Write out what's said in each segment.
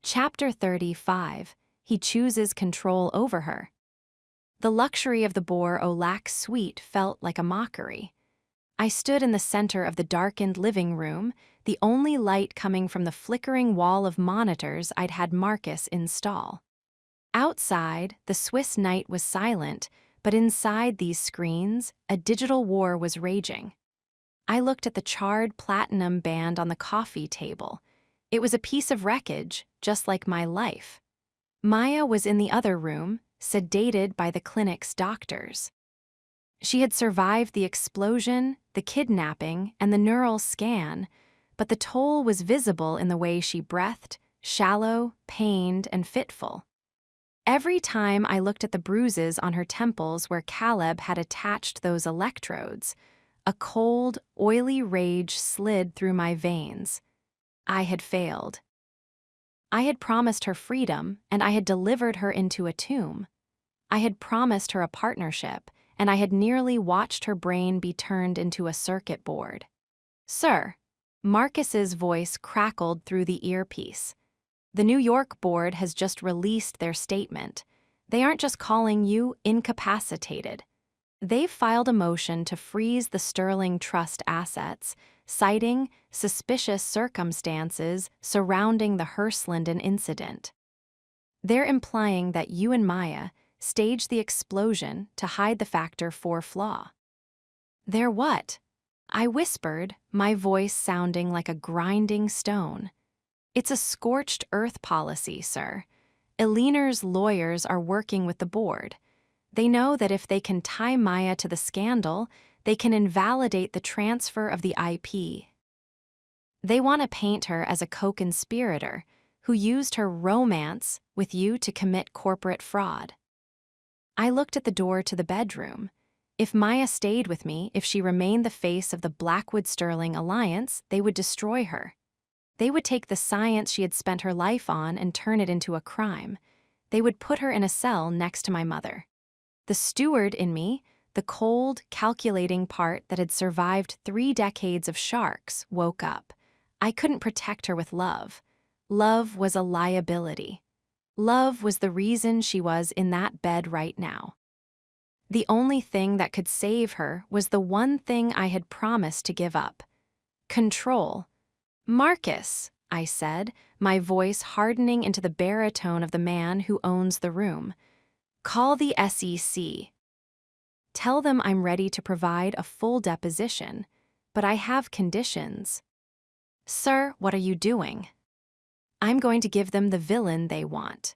Chapter 35. He chooses control over her. The luxury of the Bore-o-Lac suite felt like a mockery. I stood in the center of the darkened living room, the only light coming from the flickering wall of monitors I'd had Marcus install. Outside, the Swiss night was silent, but inside these screens, a digital war was raging. I looked at the charred platinum band on the coffee table. It was a piece of wreckage, just like my life. Maya was in the other room, sedated by the clinic's doctors. She had survived the explosion, the kidnapping, and the neural scan, but the toll was visible in the way she breathed, shallow, pained, and fitful. Every time I looked at the bruises on her temples where Caleb had attached those electrodes, a cold, oily rage slid through my veins. I had failed. I had promised her freedom, and I had delivered her into a tomb. I had promised her a partnership, and I had nearly watched her brain be turned into a circuit board. "Sir," Marcus's voice crackled through the earpiece. "The New York board has just released their statement. They aren't just calling you incapacitated. They've filed a motion to freeze the Sterling Trust assets, citing suspicious circumstances surrounding the Herslinden incident. They're implying that you and Maya staged the explosion to hide the Factor 4 flaw." "They're what?" I whispered, my voice sounding like a grinding stone. "It's a scorched earth policy, sir. Eliner's lawyers are working with the board. They know that if they can tie Maya to the scandal, they can invalidate the transfer of the IP. They want to paint her as a co-conspirator who used her romance with you to commit corporate fraud." I looked at the door to the bedroom. If Maya stayed with me, if she remained the face of the Blackwood-Sterling alliance, they would destroy her. They would take the science she had spent her life on and turn it into a crime. They would put her in a cell next to my mother. The steward in me, the cold, calculating part that had survived 3 decades of sharks, woke up. I couldn't protect her with love. Love was a liability. Love was the reason she was in that bed right now. The only thing that could save her was the one thing I had promised to give up: control. "Marcus," I said, my voice hardening into the baritone of the man who owns the room, "call the SEC. Tell them I'm ready to provide a full deposition, but I have conditions." "Sir, what are you doing?" "I'm going to give them the villain they want.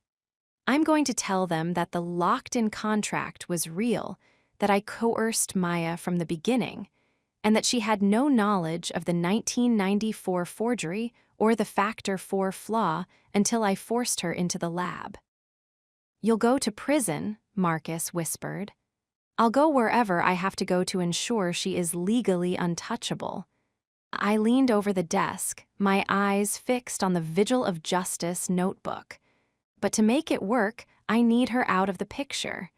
I'm going to tell them that the locked-in contract was real, that I coerced Maya from the beginning, and that she had no knowledge of the 1994 forgery or the Factor 4 flaw until I forced her into the lab." "You'll go to prison," Marcus whispered. "I'll go wherever I have to go to ensure she is legally untouchable." I leaned over the desk, my eyes fixed on the Vigil of Justice notebook. But to make it work, I need her out of the picture.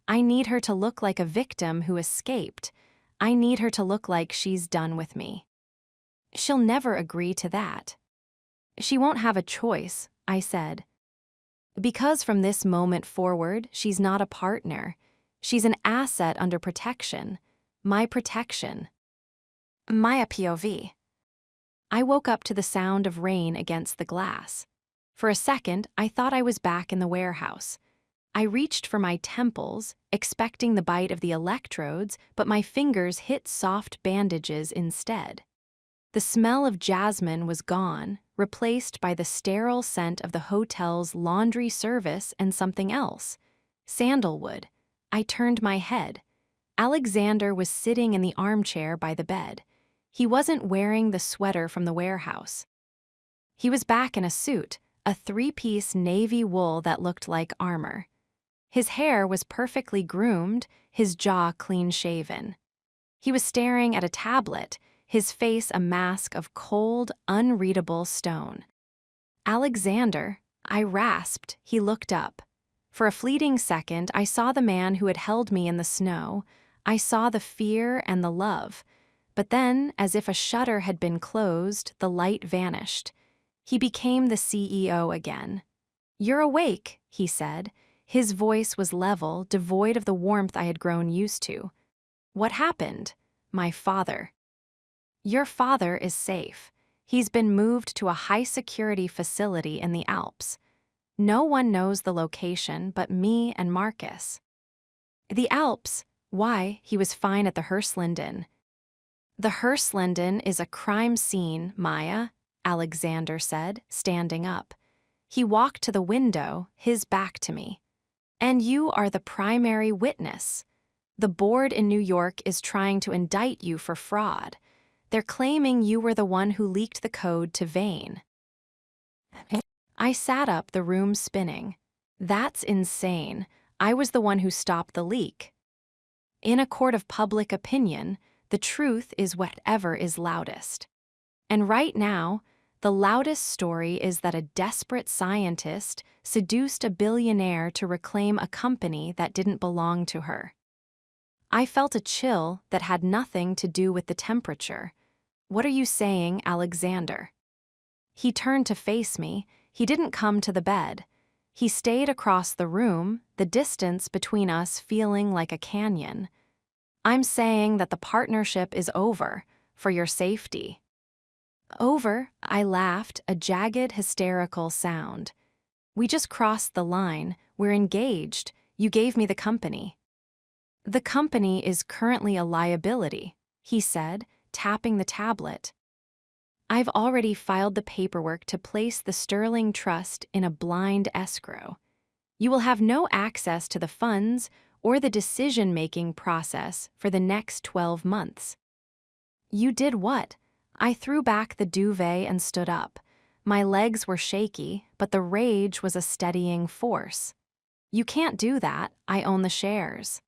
I need her to look like a victim who escaped. I need her to look like she's done with me. "She'll never agree to that." "She won't have a choice," I said. "Because from this moment forward, she's not a partner. She's an asset under protection. My protection. Maya POV." I woke up to the sound of rain against the glass. For a second, I thought I was back in the warehouse. I reached for my temples, expecting the bite of the electrodes, but my fingers hit soft bandages instead. The smell of jasmine was gone, replaced by the sterile scent of the hotel's laundry service and something else: sandalwood. I turned my head. Alexander was sitting in the armchair by the bed. He wasn't wearing the sweater from the warehouse. He was back in a suit, a 3-piece navy wool that looked like armor. His hair was perfectly groomed, his jaw clean-shaven. He was staring at a tablet, his face a mask of cold, unreadable stone. "Alexander," I rasped. He looked up. For a fleeting second, I saw the man who had held me in the snow. I saw the fear and the love. But then, as if a shutter had been closed, the light vanished. He became the CEO again. "You're awake," he said. His voice was level, devoid of the warmth I had grown used to. "What happened?" "My father." "Your father is safe. He's been moved to a high-security facility in the Alps. No one knows the location but me and Marcus." "The Alps? Why, he was fine at the Herslinden." "The Herslinden is a crime scene, Maya," Alexander said, standing up. He walked to the window, his back to me. "And you are the primary witness. The board in New York is trying to indict you for fraud. They're claiming you were the one who leaked the code to Vane." I sat up, the room spinning. That's insane. I was the one who stopped the leak. In a court of public opinion, the truth is whatever is loudest. And right now, the loudest story is that a desperate scientist seduced a billionaire to reclaim a company that didn't belong to her. I felt a chill that had nothing to do with the temperature. "What are you saying, Alexander?" He turned to face me. He didn't come to the bed. He stayed across the room, the distance between us feeling like a canyon. "I'm saying that the partnership is over, for your safety." "Over?" I laughed, a jagged, hysterical sound. "We just crossed the line. We're engaged. You gave me the company." "The company is currently a liability," he said, tapping the tablet. "I've already filed the paperwork to place the Sterling Trust in a blind escrow. You will have no access to the funds or the decision-making process for the next 12 months. "You did what?" I threw back the duvet and stood up. My legs were shaky, but the rage was a steadying force. "You can't do that. I own the shares."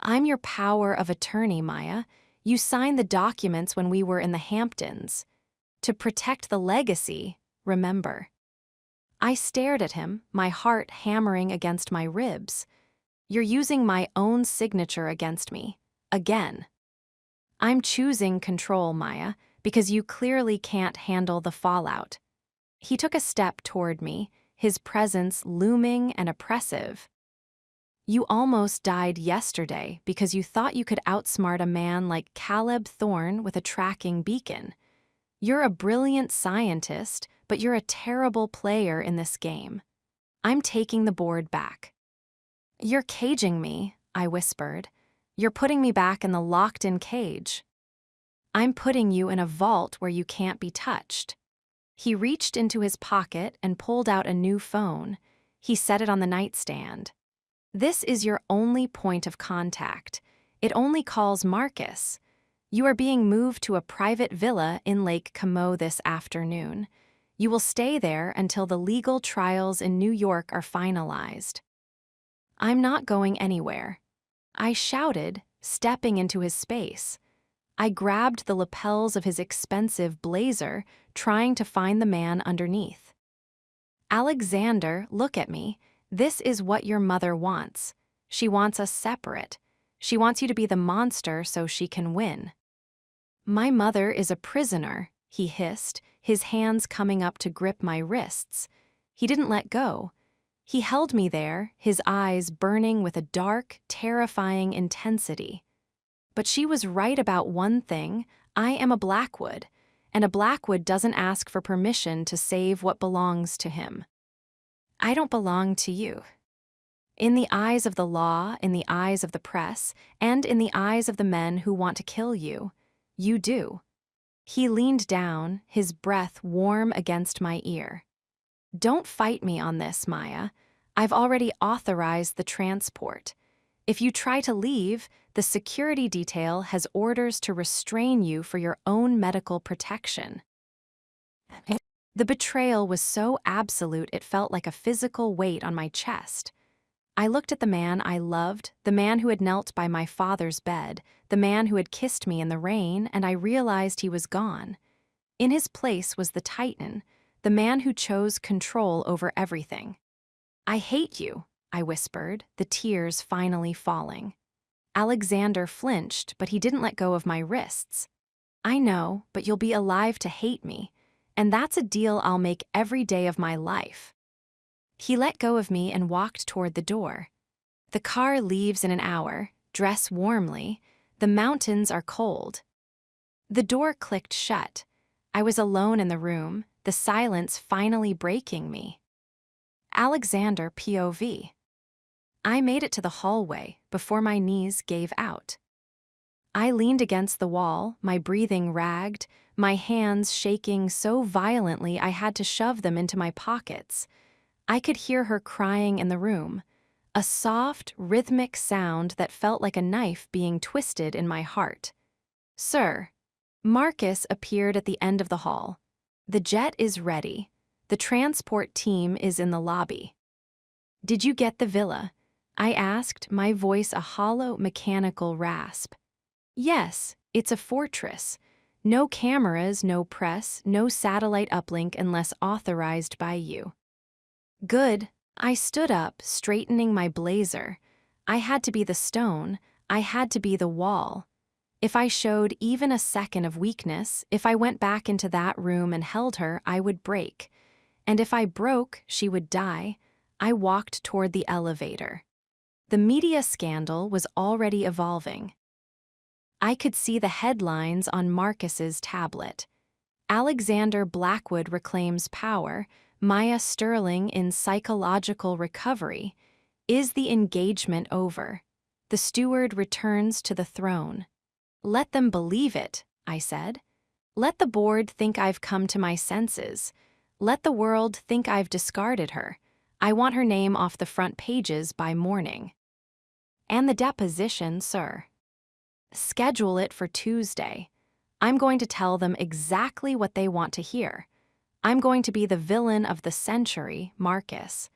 "I'm your power of attorney, Maya. You signed the documents when we were in the Hamptons. To protect the legacy, remember." I stared at him, my heart hammering against my ribs. "You're using my own signature against me. Again." "I'm choosing control, Maya, because you clearly can't handle the fallout." He took a step toward me, his presence looming and oppressive. "You almost died yesterday because you thought you could outsmart a man like Caleb Thorne with a tracking beacon. You're a brilliant scientist, but you're a terrible player in this game. I'm taking the board back." "You're caging me," I whispered. "You're putting me back in the locked-in cage." "I'm putting you in a vault where you can't be touched." He reached into his pocket and pulled out a new phone. He set it on the nightstand. "This is your only point of contact. It only calls Marcus. You are being moved to a private villa in Lake Como this afternoon. You will stay there until the legal trials in New York are finalized." "I'm not going anywhere," I shouted, stepping into his space. I grabbed the lapels of his expensive blazer, trying to find the man underneath. "Alexander, look at me. This is what your mother wants. She wants us separate. She wants you to be the monster so she can win." "My mother is a prisoner," he hissed, his hands coming up to grip my wrists. He didn't let go. He held me there, his eyes burning with a dark, terrifying intensity. "But she was right about one thing. I am a Blackwood, and a Blackwood doesn't ask for permission to save what belongs to him." "I don't belong to you." In the eyes of the law, in the eyes of the press, and in the eyes of the men who want to kill you, you do. He leaned down, his breath warm against my ear. "Don't fight me on this, Maya. I've already authorized the transport. If you try to leave, the security detail has orders to restrain you for your own medical protection." The betrayal was so absolute it felt like a physical weight on my chest. I looked at the man I loved, the man who had knelt by my father's bed, the man who had kissed me in the rain, and I realized he was gone. In his place was the Titan, the man who chose control over everything. "I hate you," I whispered, the tears finally falling. Alexander flinched, but he didn't let go of my wrists. "I know, but you'll be alive to hate me. and that's a deal I'll make every day of my life." He let go of me and walked toward the door. "The car leaves in an hour. Dress warmly. The mountains are cold." The door clicked shut. I was alone in the room, the silence finally breaking me. Alexander POV. I made it to the hallway before my knees gave out. I leaned against the wall, my breathing ragged, my hands shaking so violently I had to shove them into my pockets. I could hear her crying in the room, a soft, rhythmic sound that felt like a knife being twisted in my heart. "Sir." Marcus appeared at the end of the hall. "The jet is ready. The transport team is in the lobby." "Did you get the villa?" I asked, my voice a hollow, mechanical rasp. "Yes, it's a fortress. No cameras, no press, no satellite uplink unless authorized by you." "Good." I stood up, straightening my blazer. I had to be the stone. I had to be the wall. If I showed even a second of weakness, if I went back into that room and held her, I would break. And if I broke, she would die. I walked toward the elevator. The media scandal was already evolving. I could see the headlines on Marcus's tablet. "Alexander Blackwood reclaims power. Maya Sterling in psychological recovery. Is the engagement over? The steward returns to the throne." "Let them believe it," I said. "Let the board think I've come to my senses. Let the world think I've discarded her. I want her name off the front pages by morning." "And the deposition, sir?" "Schedule it for Tuesday. I'm going to tell them exactly what they want to hear. I'm going to be the villain of the century, Marcus.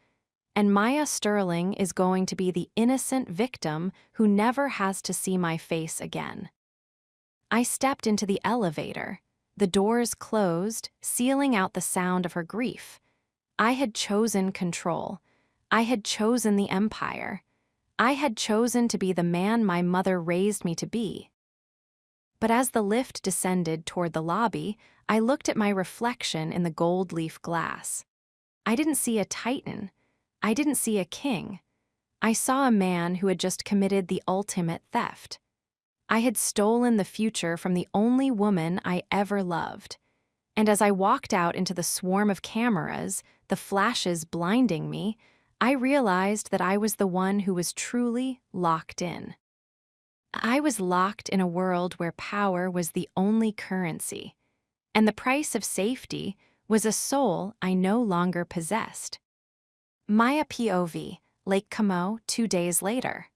And Maya Sterling is going to be the innocent victim who never has to see my face again." I stepped into the elevator. The doors closed, sealing out the sound of her grief. I had chosen control. I had chosen the empire. I had chosen to be the man my mother raised me to be. But as the lift descended toward the lobby, I looked at my reflection in the gold leaf glass. I didn't see a titan. I didn't see a king. I saw a man who had just committed the ultimate theft. I had stolen the future from the only woman I ever loved. And as I walked out into the swarm of cameras, the flashes blinding me, I realized that I was the one who was truly locked in. I was locked in a world where power was the only currency, and the price of safety was a soul I no longer possessed. Maya POV, Lake Como, 2 days later.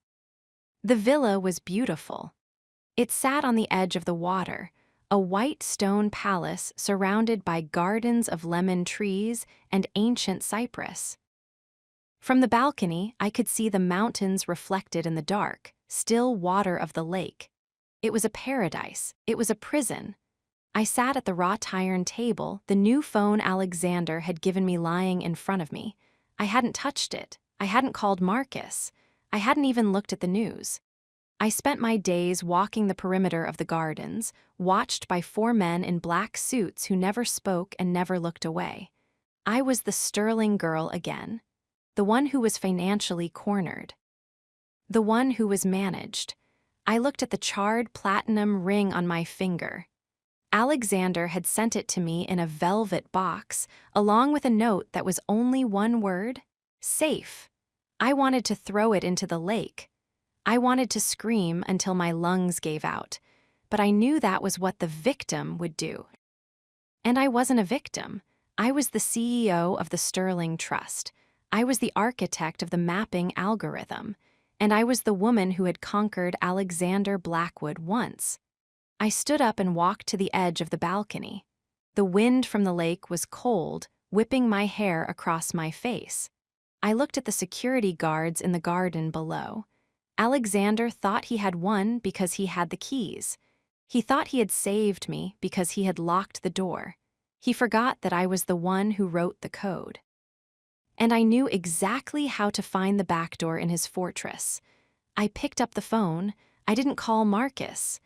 The villa was beautiful. It sat on the edge of the water, a white stone palace surrounded by gardens of lemon trees and ancient cypress. From the balcony, I could see the mountains reflected in the dark, still water of the lake. It was a paradise. It was a prison. I sat at the wrought iron table, the new phone Alexander had given me lying in front of me. I hadn't touched it. I hadn't called Marcus. I hadn't even looked at the news. I spent my days walking the perimeter of the gardens, watched by 4 men in black suits who never spoke and never looked away. I was the Sterling girl again, the one who was financially cornered, the one who was managed. I looked at the charred platinum ring on my finger. Alexander had sent it to me in a velvet box, along with a note that was only one word: safe. I wanted to throw it into the lake. I wanted to scream until my lungs gave out, but I knew that was what the victim would do. And I wasn't a victim. I was the CEO of the Sterling Trust. I was the architect of the mapping algorithm, and I was the woman who had conquered Alexander Blackwood once. I stood up and walked to the edge of the balcony. The wind from the lake was cold, whipping my hair across my face. I looked at the security guards in the garden below. Alexander thought he had won because he had the keys. He thought he had saved me because he had locked the door. He forgot that I was the one who wrote the code. And I knew exactly how to find the back door in his fortress. I picked up the phone. I didn't call Marcus.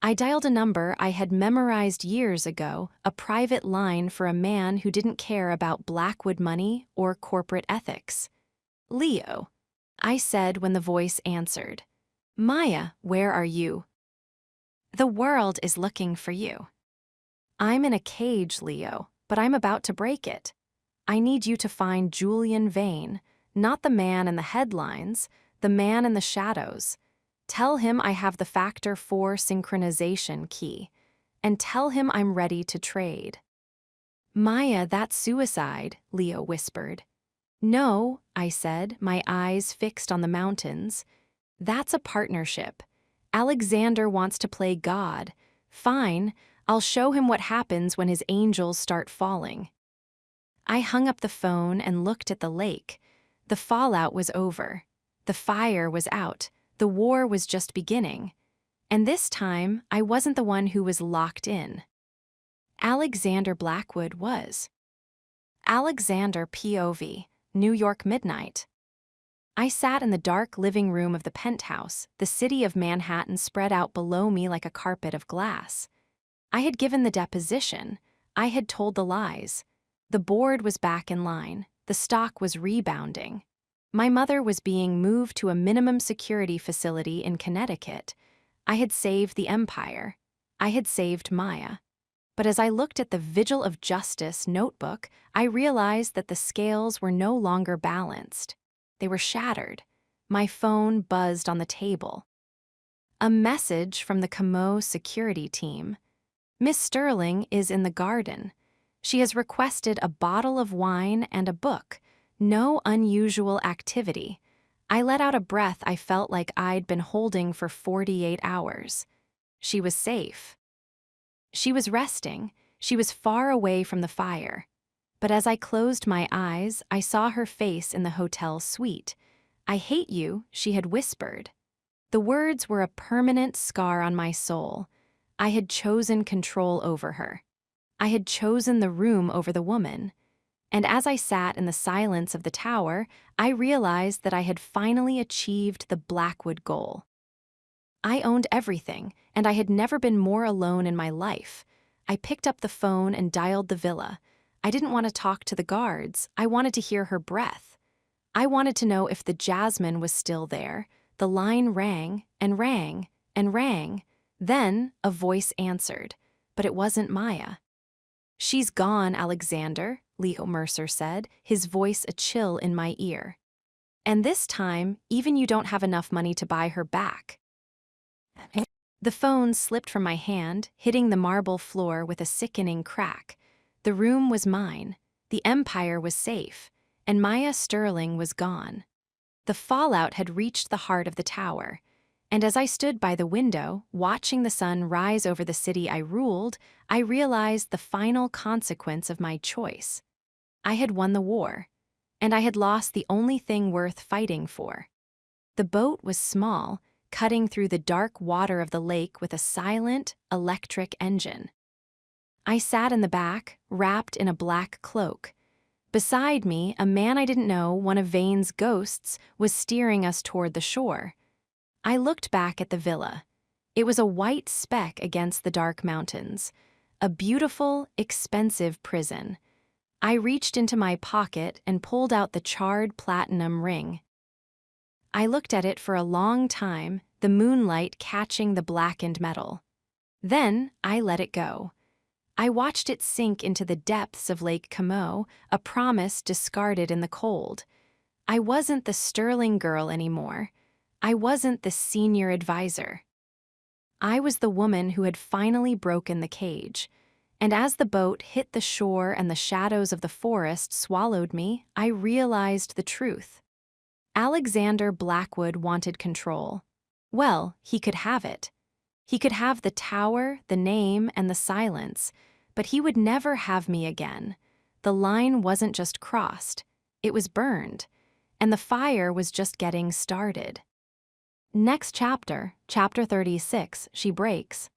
I dialed a number I had memorized years ago, a private line for a man who didn't care about Blackwood money or corporate ethics. "Leo," I said when the voice answered. "Maya, where are you?" "The world is looking for you." "I'm in a cage, Leo, but I'm about to break it. I need you to find Julian Vane, not the man in the headlines, the man in the shadows. Tell him I have the Factor 4 synchronization key, and tell him I'm ready to trade." "Maya, that's suicide," Leo whispered. "No," I said, my eyes fixed on the mountains. "That's a partnership. Alexander wants to play God. Fine, I'll show him what happens when his angels start falling." I hung up the phone and looked at the lake. The fallout was over. The fire was out. The war was just beginning. And this time, I wasn't the one who was locked in. Alexander Blackwood was. Alexander POV, New York midnight. I sat in the dark living room of the penthouse, the city of Manhattan spread out below me like a carpet of glass. I had given the deposition. I had told the lies. The board was back in line. The stock was rebounding. My mother was being moved to a minimum security facility in Connecticut. I had saved the empire. I had saved Maya. But as I looked at the Vigil of Justice notebook, I realized that the scales were no longer balanced. They were shattered. My phone buzzed on the table. A message from the Camo security team. "Miss Sterling is in the garden. She has requested a bottle of wine and a book. No unusual activity." I let out a breath I felt like I'd been holding for 48 hours. She was safe. She was resting. She was far away from the fire. But as I closed my eyes, I saw her face in the hotel suite. "I hate you," she had whispered. The words were a permanent scar on my soul. I had chosen control over her. I had chosen the room over the woman. And as I sat in the silence of the tower, I realized that I had finally achieved the Blackwood goal. I owned everything, and I had never been more alone in my life. I picked up the phone and dialed the villa. I didn't want to talk to the guards. I wanted to hear her breath. I wanted to know if the Jasmine was still there. The line rang and rang and rang. Then a voice answered, but it wasn't Maya. "She's gone, Alexander," Leo Mercer said, his voice a chill in my ear. "And this time, even you don't have enough money to buy her back." The phone slipped from my hand, hitting the marble floor with a sickening crack. The room was mine. The empire was safe. And Maya Sterling was gone. The fallout had reached the heart of the tower. And as I stood by the window, watching the sun rise over the city I ruled, I realized the final consequence of my choice. I had won the war. And I had lost the only thing worth fighting for. The boat was small, cutting through the dark water of the lake with a silent, electric engine. I sat in the back, wrapped in a black cloak. Beside me, a man I didn't know, one of Vane's ghosts, was steering us toward the shore. I looked back at the villa. It was a white speck against the dark mountains. A beautiful, expensive prison. I reached into my pocket and pulled out the charred platinum ring. I looked at it for a long time, the moonlight catching the blackened metal. Then I let it go. I watched it sink into the depths of Lake Camo, a promise discarded in the cold. I wasn't the Sterling girl anymore. I wasn't the senior advisor. I was the woman who had finally broken the cage. And as the boat hit the shore and the shadows of the forest swallowed me, I realized the truth. Alexander Blackwood wanted control. Well, he could have it. He could have the tower, the name, and the silence, but he would never have me again. The line wasn't just crossed, it was burned, and the fire was just getting started. Next chapter, chapter 36, she breaks.